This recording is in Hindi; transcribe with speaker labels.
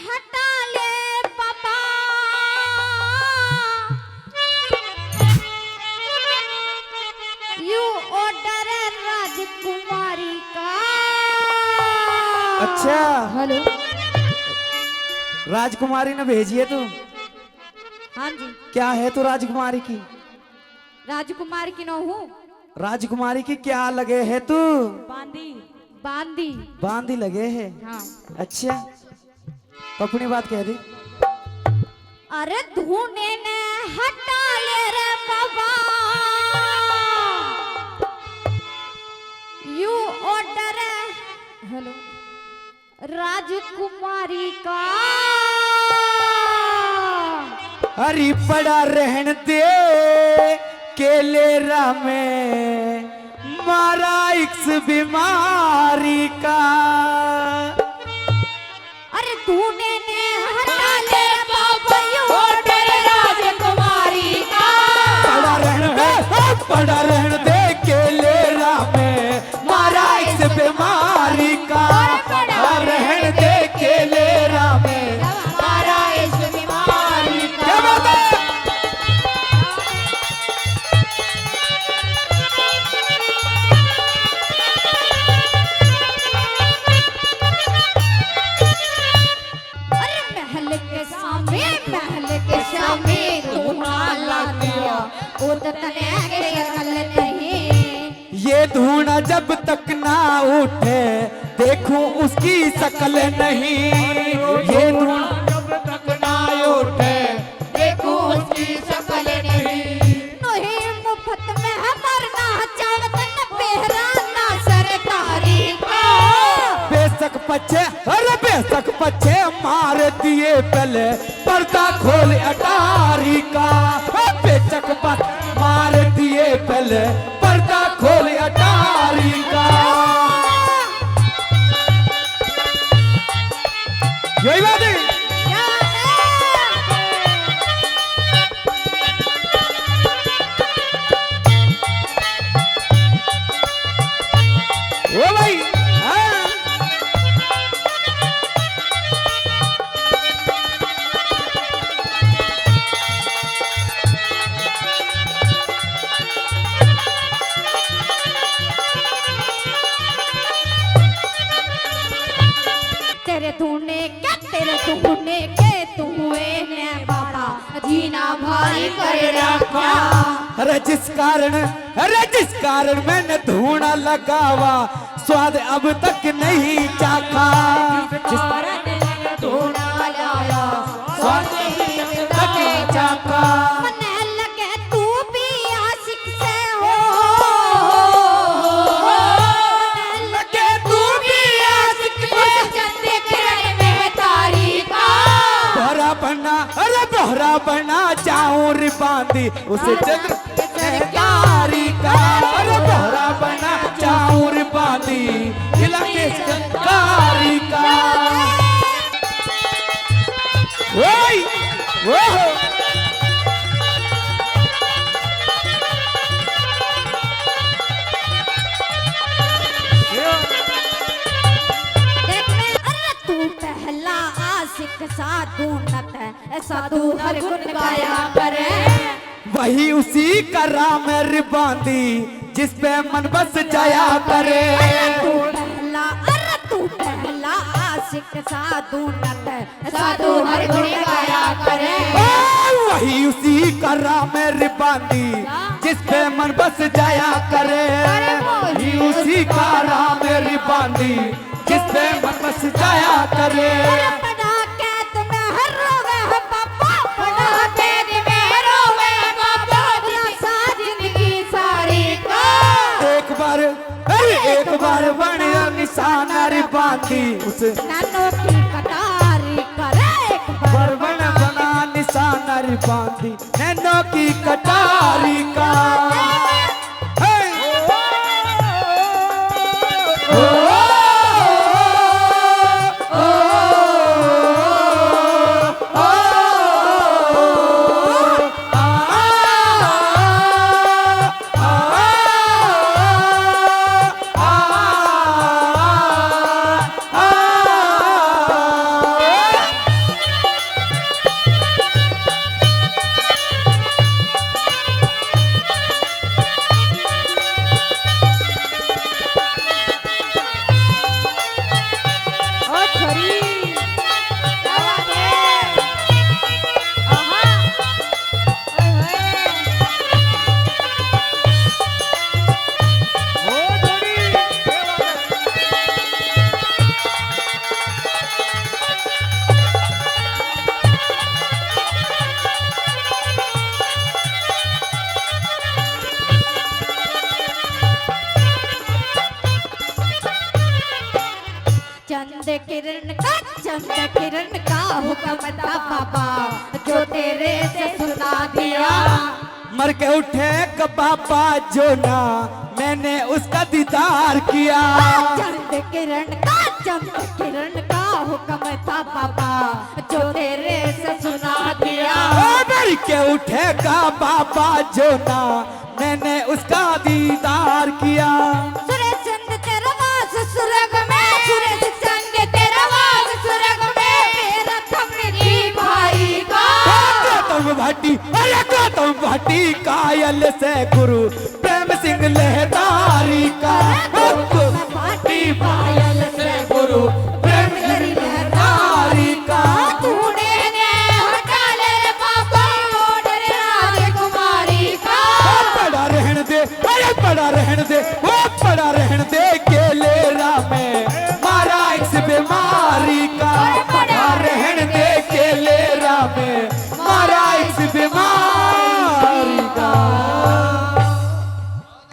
Speaker 1: हटा ले पापा, यू ऑर्डर है राजकुमारी का।
Speaker 2: अच्छा
Speaker 1: हेलो,
Speaker 2: राजकुमारी ने भेजी है तू?
Speaker 1: हाँ जी,
Speaker 2: क्या है तू राजकुमारी की?
Speaker 1: राजकुमारी की नो हूँ।
Speaker 2: राजकुमारी की क्या लगे है तू?
Speaker 1: बांदी बांदी
Speaker 2: बांदी लगे है?
Speaker 1: हाँ।
Speaker 2: अच्छा तो अपनी बात कह दी।
Speaker 1: अरे धूने ने हटा ले रे बाबा, यू ऑर्डर है हेलो राजकुमारी का।
Speaker 2: अरे पड़ा रहन दे केलेरा में मारा इक्स बीमारी का।
Speaker 1: अरे धूने ने हटा ले रे बाबा, यू ऑर्डर है राजकुमारी का।
Speaker 2: पड़ा रहन दे केलेरा में मारा इक्स बीमारी का। पड़ा रहन दे केलेरा में मारा इक्स बीमारी का। क्या बात है?
Speaker 1: महल के सामने धुआं लग गया, उतने के शकल नहीं।
Speaker 2: ये धुआं जब तक ना उठे देखूं उसकी शकल नहीं। ये धुआं जब तक ना उठे देखूं उसकी शकल नहीं।
Speaker 1: नहीं मुफ्त में मरना चाहत न बेहराना सरकारी का।
Speaker 2: बेशक पछे अरे बेशक पछे मार दिए पहले पर्दा खोल अटारी का। बेशक पछे मार दिए पहले पर्दा खोल अटारी का। यही बात है। ओ भाई हाँ।
Speaker 1: तेरे धुने के तुए ने बाबा जीना भारी कर रखा।
Speaker 2: अरे जिस कारण मैंने धूना लगावा स्वाद अब तक नहीं चाखा। जिस कारण मैंने धूना लगाया स्वाद अब तक नहीं चाखा।
Speaker 1: मन लगे तू भी आशिक से हो, मन लगे तू भी आशिक से चंदे किरण में तारी का।
Speaker 2: बहरा बना जाऊं रे बांधी उसे चंद्र कारी का। अरे बहरा बना जाऊं रे बांधी इलाके कारी का। ओए ओहो
Speaker 1: देख मैं अरे तू पहला आशिक साधु नत है, साधु हर गुण गाया करे।
Speaker 2: वही उसी का राम है बांधी जिस पे मन बस जाया करे।
Speaker 1: तू पहला आशिक साधु नत है, साधु हर गुण गाया करे।
Speaker 2: वही उसी का राम है बांधी जिस पे मन बस जाया करे। वही उसी का राम है बांधी जिस पे मन बस जाया करे। एक बार बनिया निशाना रे बांधी उस
Speaker 1: नानो की कटारी करे। एक
Speaker 2: बार बना निशाना रे बांधी नैनो की कटारी का।
Speaker 1: किरण का चंद किरण का हुक्म था बाबा जो तेरे से सुना दिया।
Speaker 2: मर के उठे क बाबा जो ना मैंने उसका दीदार किया।
Speaker 1: चंद किरण का हुक्म था बाबा जो तेरे से सुना दिया।
Speaker 2: मर के उठे का बाबा जो ना मैंने उसका दीदार किया।
Speaker 1: सूरज चंद तेरा वास सुरग में, सूरज चंद तेरा वास सुरग में, मेरा था मेरी भाई का।
Speaker 2: गौतम भाटी, अरे गौतम भाटी कायल से गुरु प्रेम सिंह लहदारी का। गौतम भाटी कायल से गुरु प्रेम सिंह लहदारी का।
Speaker 1: तूने ने हटा ले रे बाबा ऑर्डर राजकुमारी का।
Speaker 2: पड़ा रहन दे, अरे पड़ा रहन दे, वो पड़ा रहन दे, केले में मारा इस बीमारी का।